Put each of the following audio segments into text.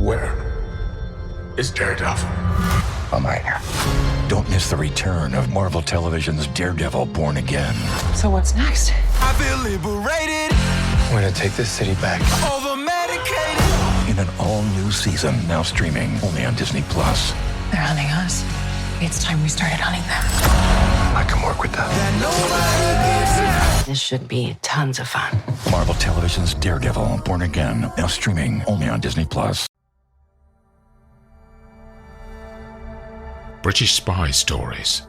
Where is Daredevil? I'm right here. Don't miss the return of Marvel Television's Daredevil Born Again. So what's next? I feel liberated. We're gonna take this city back. Over medicated. In an all-new season, now streaming only on Disney+. They're hunting us. It's time we started hunting them. I can work with that. This should be tons of fun. Marvel Television's Daredevil Born Again, now streaming only on Disney+. British Spy Stories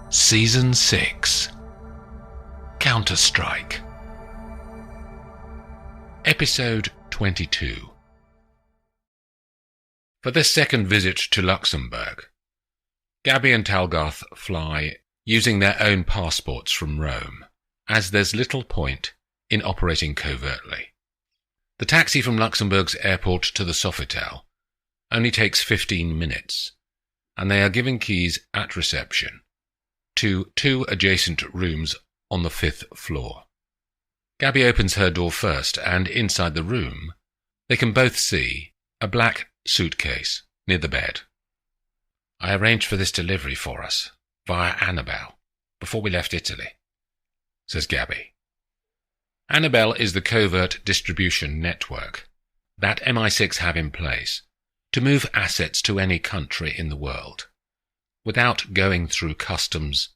Season 6 Counter-Strike Episode 22. For this second visit to Luxembourg, Gabby and Talgarth fly using their own passports from Rome, as there's little point in operating covertly. The taxi from Luxembourg's airport to the Sofitel only takes 15 minutes, and they are given keys at reception to 2 adjacent rooms on the 5th floor. Gabby opens her door first, and inside the room, they can both see a black suitcase near the bed. I arranged for this delivery for us, via Annabelle, before we left Italy, says Gabby. Annabelle is the covert distribution network that MI6 have in place to move assets to any country in the world, without going through customs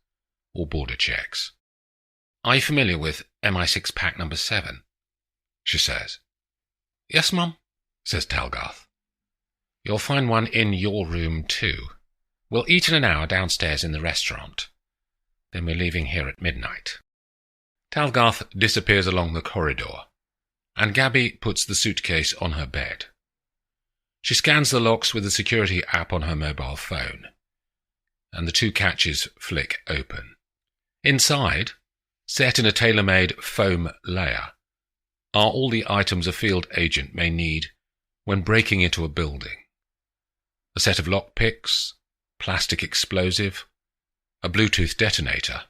or border checks. Are you familiar with MI6 pack number 7? She says. Yes, Mum, says Talgarth. You'll find one in your room too. We'll eat in an hour downstairs in the restaurant. Then we're leaving here at midnight. Talgarth disappears along the corridor, and Gabby puts the suitcase on her bed. She scans the locks with the security app on her mobile phone, and the 2 catches flick open. Inside, set in a tailor-made foam layer, are all the items a field agent may need when breaking into a building. A set of lockpicks, plastic explosive, a Bluetooth detonator,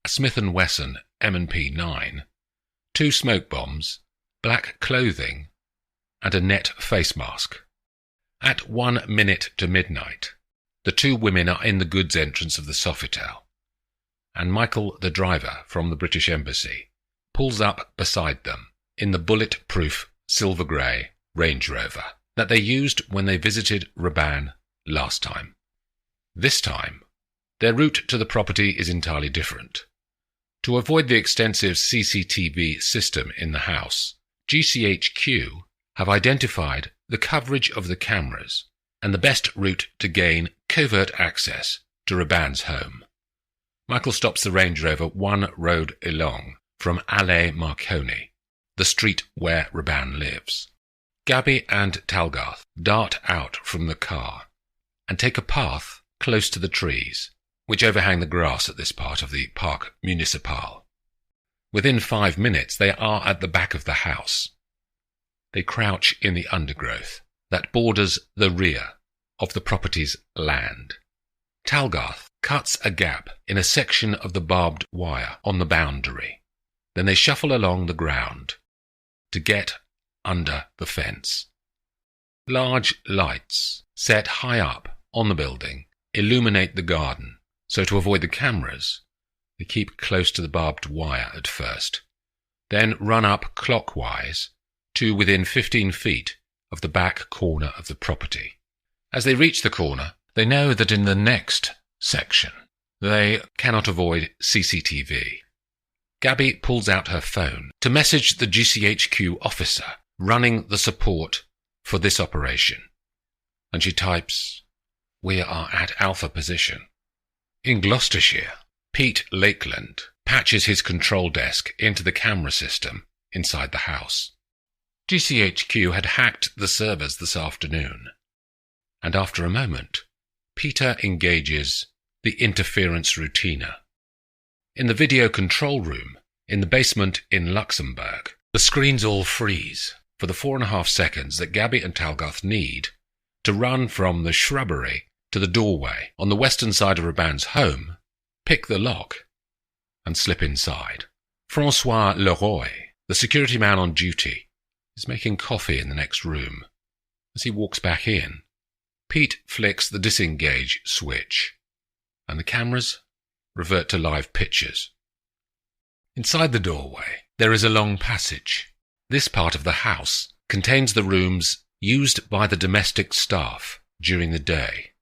a Smith & Wesson M&P 9, 2 smoke bombs, black clothing, and a net face mask. At 1 minute to midnight, the 2 women are in the goods entrance of the Sofitel, and Michael, the driver from the British Embassy, pulls up beside them in the bulletproof silver-grey Range Rover that they used when they visited Rebane last time. This time, their route to the property is entirely different. To avoid the extensive CCTV system in the house, GCHQ have identified the coverage of the cameras and the best route to gain covert access to Rebane's home. Michael stops the Range Rover 1 road along from Allée Marconi, the street where Rebane lives. Gabby and Talgarth dart out from the car and take a path close to the trees, which overhang the grass at this part of the Parc Municipal. Within 5 minutes they are at the back of the house. They crouch in the undergrowth that borders the rear of the property's land. Talgarth cuts a gap in a section of the barbed wire on the boundary. Then they shuffle along the ground to get under the fence. Large lights set high up on the building illuminate the garden, so to avoid the cameras, they keep close to the barbed wire at first, then run up clockwise to within 15 feet of the back corner of the property. As they reach the corner, they know that in the next section they cannot avoid CCTV. Gabby pulls out her phone to message the GCHQ officer running the support for this operation, and she types, "We are at Alpha position." In Gloucestershire, Pete Lakeland patches his control desk into the camera system inside the house. GCHQ had hacked the servers this afternoon, and after a moment, Peter engages the interference routiner. In the video control room, in the basement in Luxembourg, the screens all freeze for the 4.5 seconds that Gabby and Talgarth need to run from the shrubbery to the doorway on the western side of Rebane's home, pick the lock, and slip inside. François Leroy, the security man on duty, is making coffee in the next room, As he walks back in, Pete flicks the disengage switch, and the cameras revert to live pictures. Inside the doorway, there is a long passage. This part of the house contains the rooms used by the domestic staff during the day.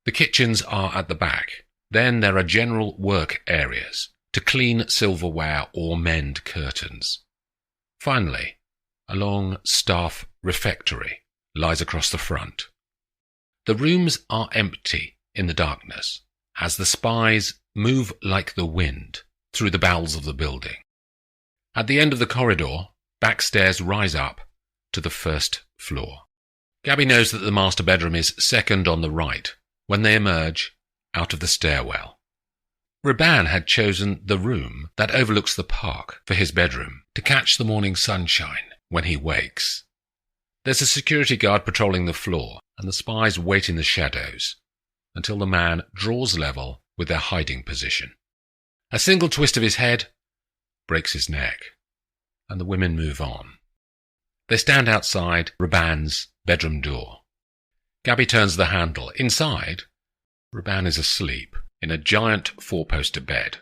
The kitchens are at the back. Then there are general work areas to clean silverware or mend curtains. Finally, a long staff refectory lies across the front. The rooms are empty in the darkness as the spies move like the wind through the bowels of the building. At the end of the corridor, back stairs rise up to the first floor. Gabby knows that the master bedroom is second on the right when they emerge out of the stairwell. Rebane had chosen the room that overlooks the park for his bedroom to catch the morning sunshine when he wakes. There's a security guard patrolling the floor, and the spies wait in the shadows until the man draws level with their hiding position. A single twist of his head breaks his neck, and the women move on. They stand outside Rebane's bedroom door. Gabby turns the handle. Inside, Rebane is asleep in a giant four-poster bed.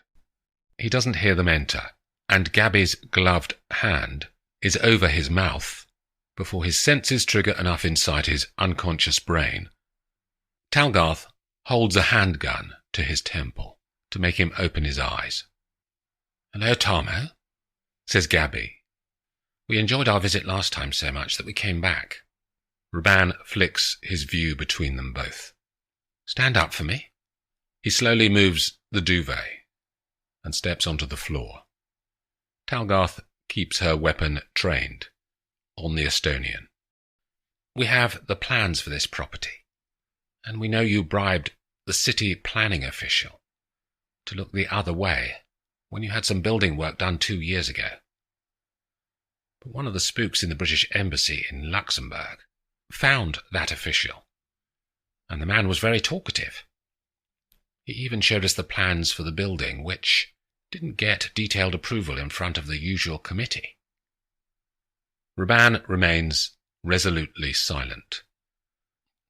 He doesn't hear them enter, and Gabby's gloved hand is over his mouth before his senses trigger enough inside his unconscious brain. Talgarth holds a handgun to his temple to make him open his eyes. "Hello, Tarmo," says Gabby. "We enjoyed our visit last time so much that we came back." Rebane flicks his view between them both. "Stand up for me." He slowly moves the duvet and steps onto the floor. Talgarth keeps her weapon trained on the Estonian. "We have the plans for this property, and we know you bribed the city planning official to look the other way when you had some building work done 2 years ago. But one of the spooks in the British Embassy in Luxembourg found that official, and the man was very talkative. He even showed us the plans for the building, which didn't get detailed approval in front of the usual committee." Rebane remains resolutely silent.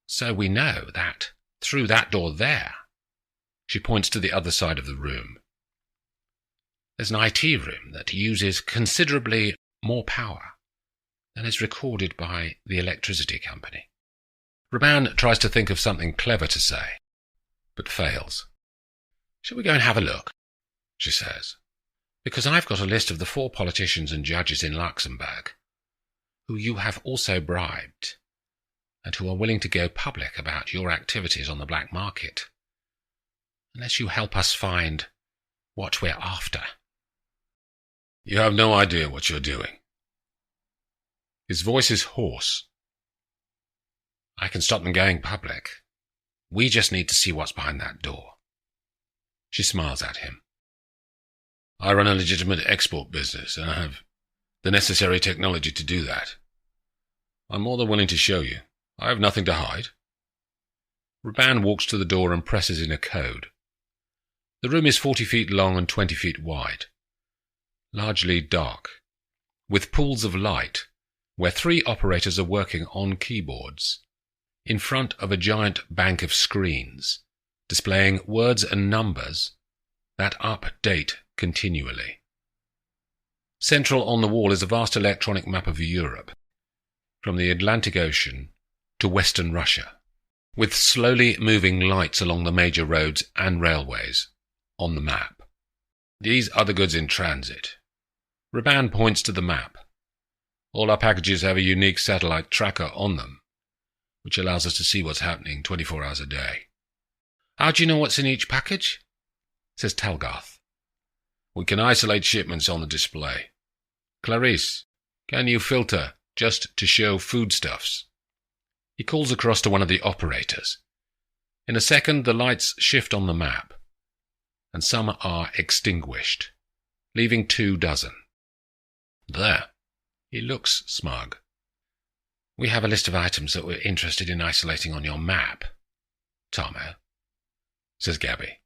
"So we know that through that door there," she points to the other side of the room, "there's an IT room that uses considerably more power than is recorded by the electricity company." Rebane tries to think of something clever to say, but fails. "Shall we go and have a look?" she says. "Because I've got a list of the 4 politicians and judges in Luxembourg who you have also bribed, and who are willing to go public about your activities on the black market, unless you help us find what we're after." "You have no idea what you're doing." His voice is hoarse. "I can stop them going public. We just need to see what's behind that door." She smiles at him. "I run a legitimate export business, and I have the necessary technology to do that. I'm more than willing to show you. I have nothing to hide." Rebane walks to the door and presses in a code. The room is 40 feet long and 20 feet wide, largely dark, with pools of light where 3 operators are working on keyboards, in front of a giant bank of screens, displaying words and numbers that update continually. Central on the wall is a vast electronic map of Europe, from the Atlantic Ocean to Western Russia, with slowly moving lights along the major roads and railways on the map. "These are the goods in transit." Rebane points to the map. "All our packages have a unique satellite tracker on them, which allows us to see what's happening 24 hours a day." "How do you know what's in each package?" says Talgarth. "We can isolate shipments on the display. Clarice, can you filter just to show foodstuffs?" He calls across to one of the operators. In a second, the lights shift on the map, and some are extinguished, leaving 24. "There." He looks smug. "We have a list of items that we're interested in isolating on your map, Tarmo," says Gabby.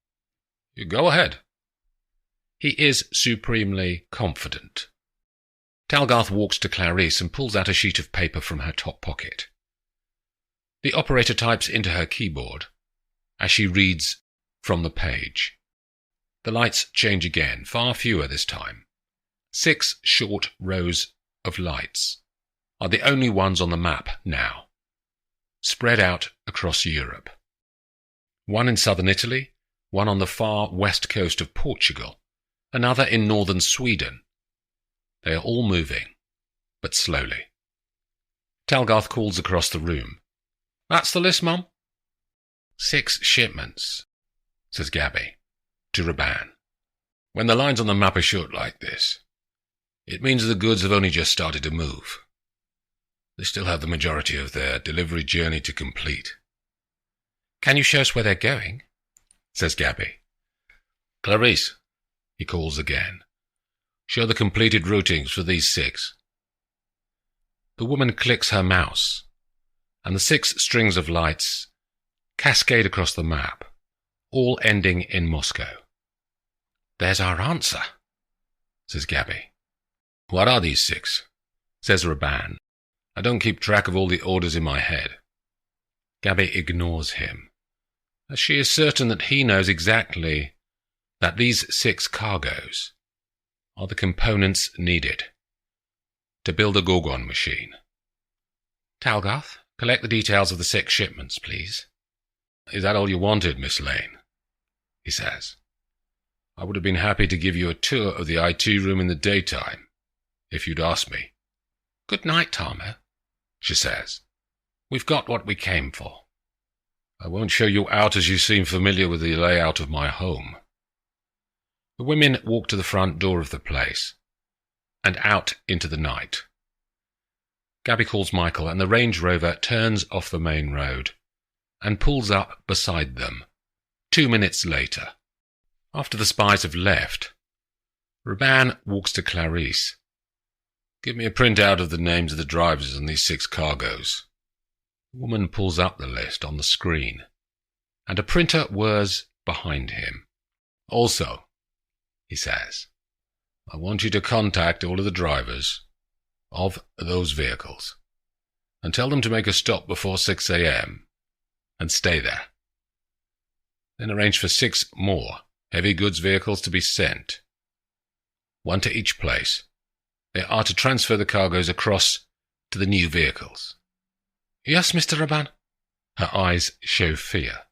"You go ahead." He is supremely confident. Talgarth walks to Clarice and pulls out a sheet of paper from her top pocket. The operator types into her keyboard as she reads from the page. The lights change again, far fewer this time. 6 short rows of lights are the only ones on the map now, spread out across Europe. One in southern Italy, one on the far west coast of Portugal, another in northern Sweden. They are all moving, but slowly. Talgarth calls across the room. "That's the list, Mum." 6 shipments, says Gabby, to Rebane. "When the lines on the map are short like this, it means the goods have only just started to move. They still have the majority of their delivery journey to complete." "Can you show us where they're going?" says Gabby. "Clarice," he calls again, "show the completed routings for these 6. The woman clicks her mouse, and the 6 strings of lights cascade across the map, all ending in Moscow. "There's our answer," says Gabby. "What are these 6? Says Rebane. "I don't keep track of all the orders in my head." Gabby ignores him, as she is certain that he knows exactly that these 6 cargoes are the components needed to build a Gorgon machine. "Talgarth, collect the details of the 6 shipments, please." "Is that all you wanted, Miss Lane?" he says. "I would have been happy to give you a tour of the IT room in the daytime, if you'd asked me." "Good night, Tarmo," she says. "We've got what we came for." "I won't show you out as you seem familiar with the layout of my home." The women walk to the front door of the place and out into the night. Gabby calls Michael, and the Range Rover turns off the main road and pulls up beside them 2 minutes later. After the spies have left, Rebane walks to Clarice. "Give me a printout of the names of the drivers on these 6 cargoes." The woman pulls up the list on the screen, and a printer whirs behind him. "Also," he says, "I want you to contact all of the drivers of those vehicles and tell them to make a stop before 6 a.m. and stay there. Then arrange for 6 more heavy goods vehicles to be sent, 1 to each place. They are to transfer the cargoes across to the new vehicles." "Yes, Mr. Rebane." Her eyes show fear.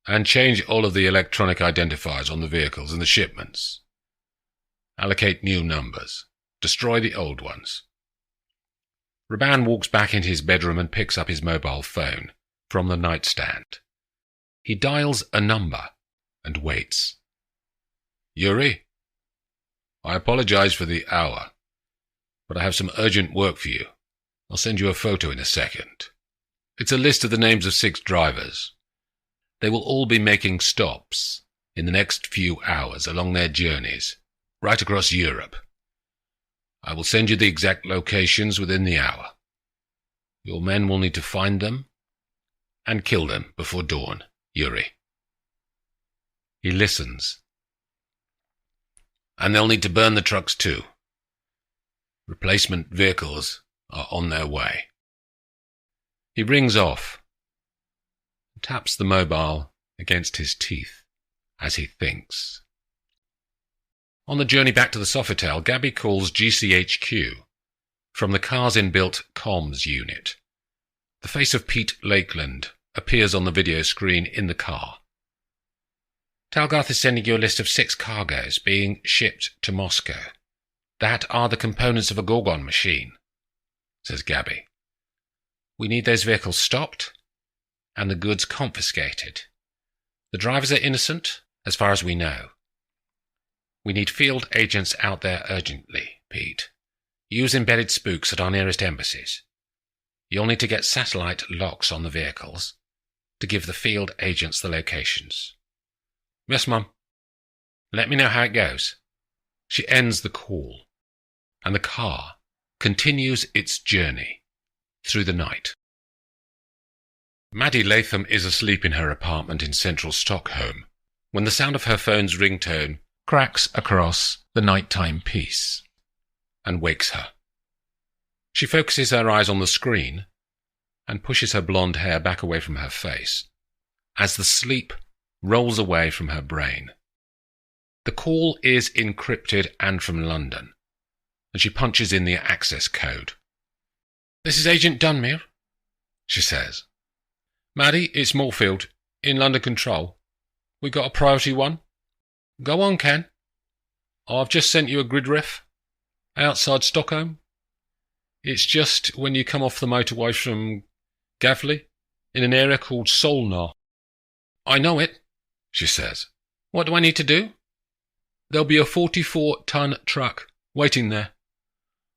"And change all of the electronic identifiers on the vehicles and the shipments. Allocate new numbers. Destroy the old ones." Rebane walks back into his bedroom and picks up his mobile phone from the nightstand. He dials a number and waits. "Yuri? I apologize for the hour, but I have some urgent work for you. I'll send you a photo in a second. It's a list of the names of 6 drivers. They will all be making stops in the next few hours along their journeys, right across Europe. I will send you the exact locations within the hour. Your men will need to find them and kill them before dawn, Yuri." He listens. "And they'll need to burn the trucks too. Replacement vehicles are on their way." He rings off and taps the mobile against his teeth as he thinks. On the journey back to the Sofitel, Gabby calls GCHQ from the car's inbuilt comms unit. The face of Pete Lakeland appears on the video screen in the car. "Talgarth is sending you a list of 6 cargoes being shipped to Moscow. That are the components of a Gorgon machine," says Gabby. "We need those vehicles stopped and the goods confiscated. The drivers are innocent, as far as we know. We need field agents out there urgently, Pete. Use embedded spooks at our nearest embassies. You'll need to get satellite locks on the vehicles to give the field agents the locations." "Yes, Mum." "Let me know how it goes." She ends the call, and the car continues its journey through the night. Maddie Latham is asleep in her apartment in central Stockholm when the sound of her phone's ringtone cracks across the nighttime peace and wakes her. She focuses her eyes on the screen and pushes her blonde hair back away from her face as the sleep rolls away from her brain. The call is encrypted and from London, and she punches in the access code. "This is Agent Dunmere," she says. "Maddie, it's Moorfield, in London Control. We got a priority one. Go on, Ken. I've just sent you a grid ref outside Stockholm. It's just when you come off the motorway from Gavli, in an area called Solna." "I know it," she says. "What do I need to do?" "There'll be a 44-ton truck waiting there.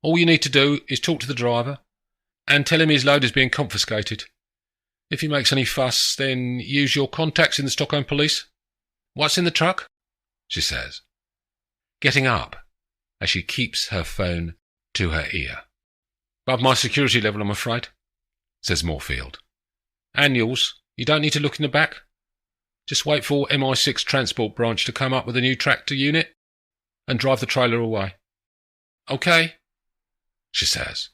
All you need to do is talk to the driver and tell him his load is being confiscated. If he makes any fuss, then use your contacts in the Stockholm police." "What's in the truck?" she says, getting up as she keeps her phone to her ear. "Above my security level, I'm afraid," says Moorfield. "And yours. You don't need to look in the back. Just wait for MI6 Transport Branch to come up with a new tractor unit and drive the trailer away." "Okay," she says.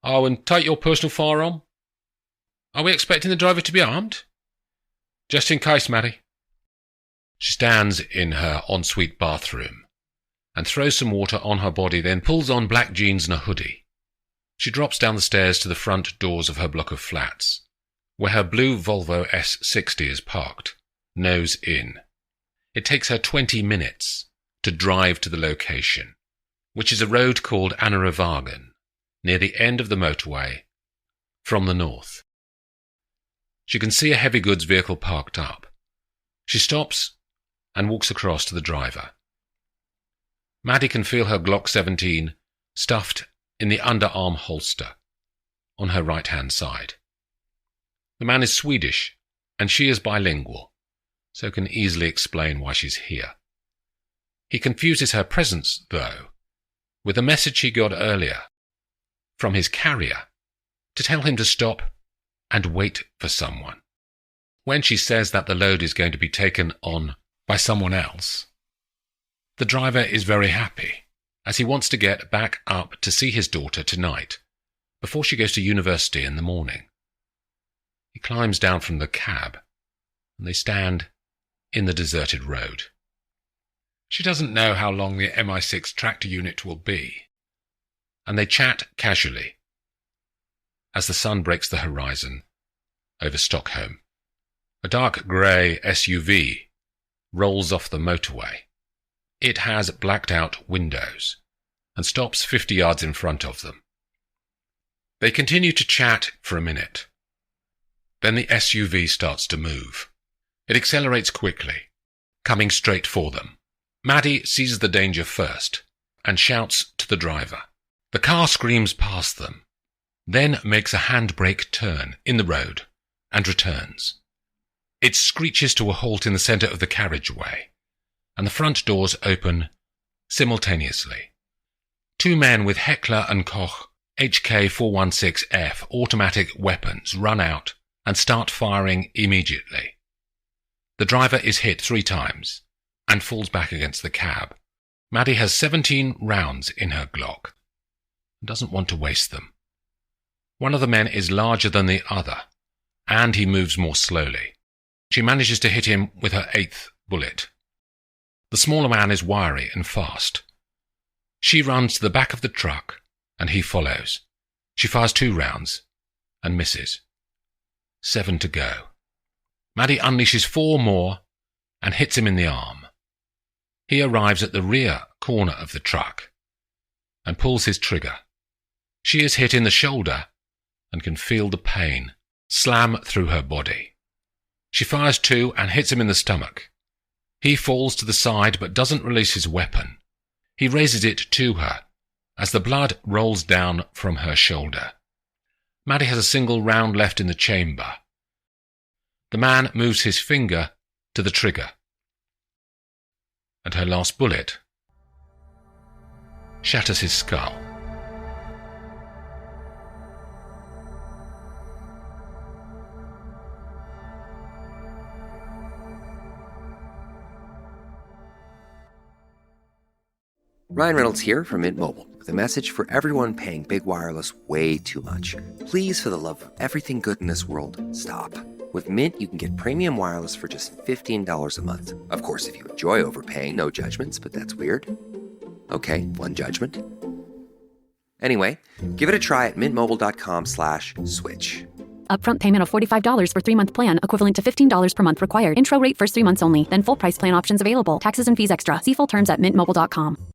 "Oh, and take your personal firearm. Are we expecting the driver to be armed?" "Just in case, Maddie." She stands in her ensuite bathroom and throws some water on her body, then pulls on black jeans and a hoodie. She drops down the stairs to the front doors of her block of flats, where her blue Volvo S60 is parked, nose in. It takes her 20 minutes to drive to the location, which is a road called Anaravagen, near the end of the motorway, from the north. She can see a heavy goods vehicle parked up. She stops and walks across to the driver. Maddie can feel her Glock 17 stuffed in the underarm holster on her right-hand side. The man is Swedish, and she is bilingual, so can easily explain why she's here. He confuses her presence, though, with a message he got earlier from his carrier to tell him to stop and wait for someone. When she says that the load is going to be taken on by someone else, the driver is very happy, as he wants to get back up to see his daughter tonight, before she goes to university in the morning. He climbs down from the cab, and they stand in the deserted road. She doesn't know how long the MI6 tractor unit will be, and they chat casually as the sun breaks the horizon over Stockholm. A dark grey SUV rolls off the motorway. It has blacked-out windows and stops 50 yards in front of them. They continue to chat for a minute. Then the SUV starts to move. It accelerates quickly, coming straight for them. Maddie sees the danger first and shouts to the driver. The car screams past them, then makes a handbrake turn in the road and returns. It screeches to a halt in the centre of the carriageway, and the front doors open simultaneously. Two men with Heckler & Koch HK416F automatic weapons run out and start firing immediately. The driver is hit 3 times and falls back against the cab. Maddie has 17 rounds in her Glock and doesn't want to waste them. One of the men is larger than the other, and he moves more slowly. She manages to hit him with her 8th bullet. The smaller man is wiry and fast. She runs to the back of the truck, and he follows. She fires 2 rounds and misses. 7 to go. Maddie unleashes 4 more and hits him in the arm. He arrives at the rear corner of the truck and pulls his trigger. She is hit in the shoulder and can feel the pain slam through her body. She fires 2 and hits him in the stomach. He falls to the side but doesn't release his weapon. He raises it to her as the blood rolls down from her shoulder. Maddie has a single round left in the chamber. The man moves his finger to the trigger, and her last bullet shatters his skull. Ryan Reynolds here from Mint Mobile. with a message for everyone paying big wireless way too much. Please, for the love of everything good in this world, stop. With Mint, you can get premium wireless for just $15 a month. Of course, if you enjoy overpaying, no judgments, but that's weird. Okay, one judgment. Anyway, give it a try at mintmobile.com/switch. Upfront payment of $45 for 3-month plan, equivalent to $15 per month required. Intro rate first 3 months only, then full price plan options available. Taxes and fees extra. See full terms at mintmobile.com.